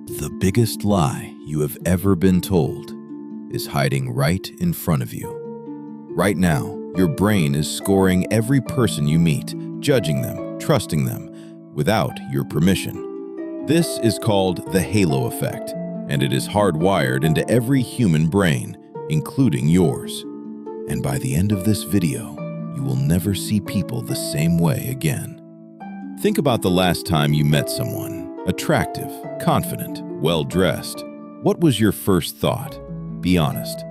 The biggest lie you have ever been told is hiding right in front of you. Right now, your brain is scoring every person you meet, judging them, trusting them, without your permission. This is called the halo effect, and it is hardwired into every human brain, including yours. And by the end of this video, you will never see people the same way again. Think about the last time you met someone. Attractive, confident, well-dressed. What was your first thought? Be honest.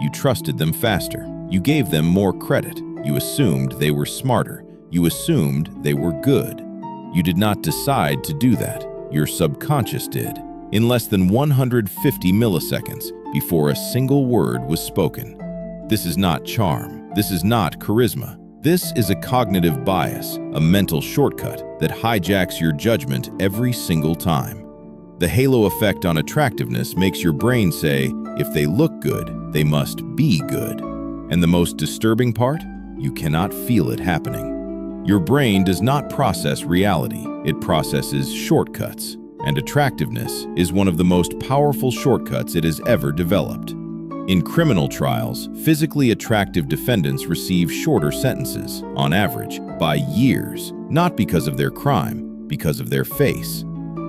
You trusted them faster. You gave them more credit. You assumed they were smarter. You assumed they were good. You did not decide to do that. Your subconscious did. In less than 150 milliseconds before a single word was spoken. This is not charm. This is not charisma. This is a cognitive bias, a mental shortcut that hijacks your judgment every single time. The halo effect on attractiveness makes your brain say, if they look good, they must be good. And the most disturbing part? You cannot feel it happening. Your brain does not process reality, it processes shortcuts. And attractiveness is one of the most powerful shortcuts it has ever developed. In criminal trials, physically attractive defendants receive shorter sentences, on average, by years, not because of their crime, because of their face.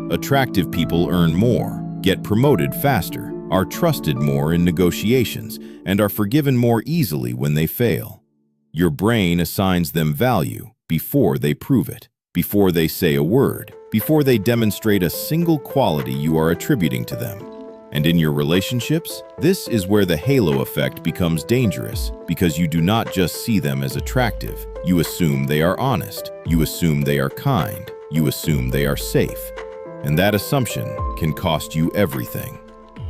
Attractive people earn more, get promoted faster, are trusted more in negotiations, and are forgiven more easily when they fail. Your brain assigns them value before they prove it, before they say a word, before they demonstrate a single quality you are attributing to them. And in your relationships, this is where the halo effect becomes dangerous, because you do not just see them as attractive. You assume they are honest. You assume they are kind. You assume they are safe. And that assumption can cost you everything.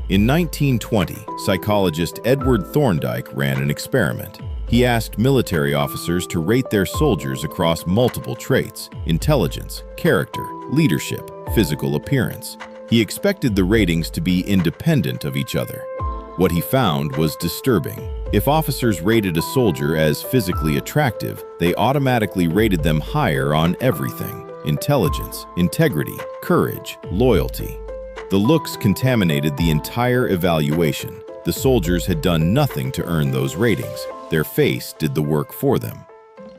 In 1920, psychologist Edward Thorndike ran an experiment. He asked military officers to rate their soldiers across multiple traits: intelligence, character, leadership, physical appearance. He expected the ratings to be independent of each other. What he found was disturbing. If officers rated a soldier as physically attractive, they automatically rated them higher on everything: intelligence, integrity, courage, loyalty. The looks contaminated the entire evaluation. The soldiers had done nothing to earn those ratings. Their face did the work for them.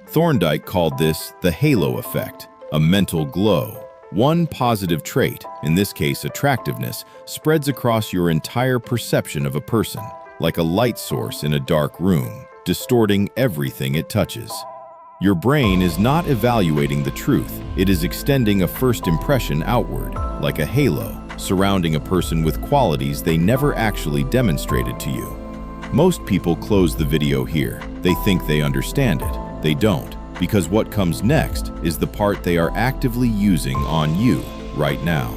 Thorndike called this the halo effect, a mental glow. One positive trait, in this case attractiveness, spreads across your entire perception of a person, like a light source in a dark room, distorting everything it touches. Your brain is not evaluating the truth, it is extending a first impression outward, like a halo, surrounding a person with qualities they never actually demonstrated to you. Most people close the video here. They think they understand it. They don't. Because what comes next is the part they are actively using on you right now.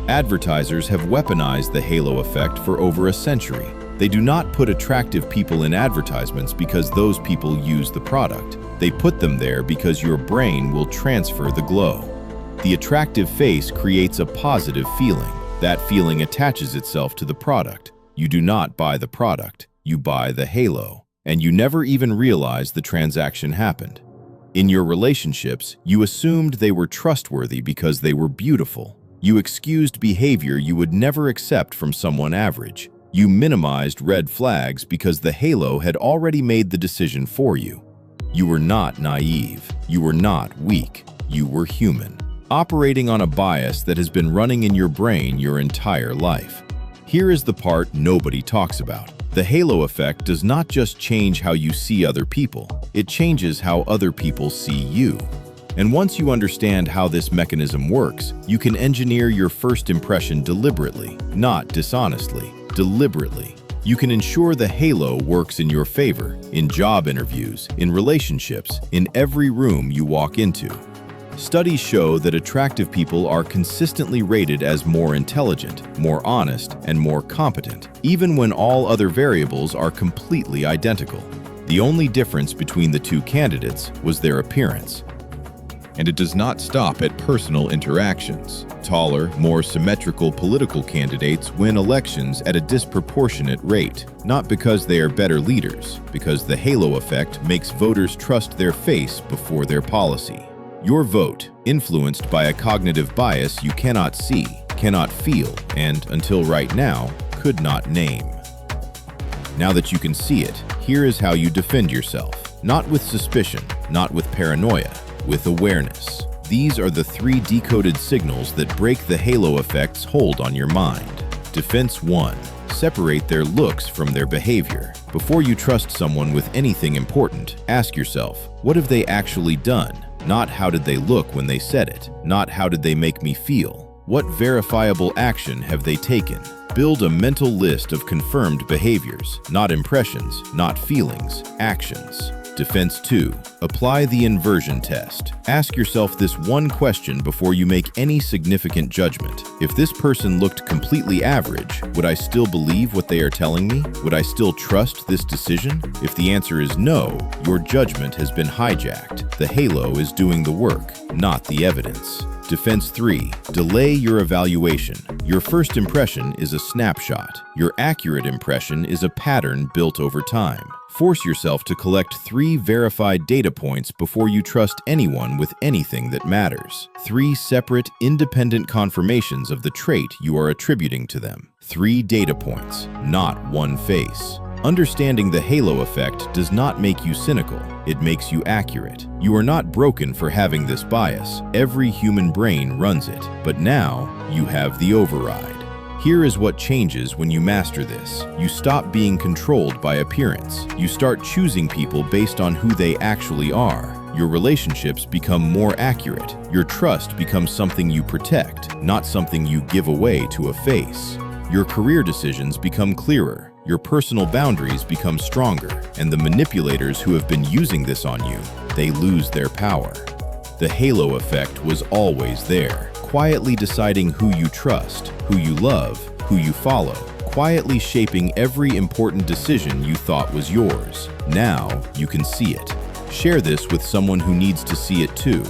Advertisers have weaponized the halo effect for over a century. They do not put attractive people in advertisements because those people use the product. They put them there because your brain will transfer the glow. The attractive face creates a positive feeling. That feeling attaches itself to the product. You do not buy the product, you buy the halo. And you never even realize the transaction happened. In your relationships, you assumed they were trustworthy because they were beautiful. You excused behavior you would never accept from someone average. You minimized red flags because the halo had already made the decision for you. You were not naive. You were not weak. You were human, operating on a bias that has been running in your brain your entire life. Here is the part nobody talks about. The halo effect does not just change how you see other people, it changes how other people see you. And once you understand how this mechanism works, you can engineer your first impression deliberately, not dishonestly, deliberately. You can ensure the halo works in your favor, in job interviews, in relationships, in every room you walk into. Studies show that attractive people are consistently rated as more intelligent, more honest, and more competent, even when all other variables are completely identical. The only difference between the two candidates was their appearance. And it does not stop at personal interactions. Taller, more symmetrical political candidates win elections at a disproportionate rate, not because they are better leaders, because the halo effect makes voters trust their face before their policy. Your vote, influenced by a cognitive bias you cannot see, cannot feel, and until right now, could not name. Now that you can see it, here is how you defend yourself. Not with suspicion, not with paranoia, with awareness. These are the 3 decoded signals that break the halo effect's hold on your mind. Defense 1. Separate their looks from their behavior. Before you trust someone with anything important, ask yourself, what have they actually done? Not how did they look when they said it, not how did they make me feel. What verifiable action have they taken? Build a mental list of confirmed behaviors, not impressions, not feelings, actions. Defense 2. Apply the inversion test. Ask yourself this one question before you make any significant judgment. If this person looked completely average, would I still believe what they are telling me? Would I still trust this decision? If the answer is no, your judgment has been hijacked. The halo is doing the work, not the evidence. Defense 3. Delay your evaluation. Your first impression is a snapshot. Your accurate impression is a pattern built over time. Force yourself to collect 3 verified data points before you trust anyone with anything that matters. 3 separate, independent confirmations of the trait you are attributing to them. 3 data points, not one face. Understanding the halo effect does not make you cynical. It makes you accurate. You are not broken for having this bias. Every human brain runs it. But now, you have the override. Here is what changes when you master this. You stop being controlled by appearance. You start choosing people based on who they actually are. Your relationships become more accurate. Your trust becomes something you protect, not something you give away to a face. Your career decisions become clearer. Your personal boundaries become stronger. And the manipulators who have been using this on you, they lose their power. The halo effect was always there, quietly deciding who you trust, who you love, who you follow, quietly shaping every important decision you thought was yours. Now you can see it. Share this with someone who needs to see it too.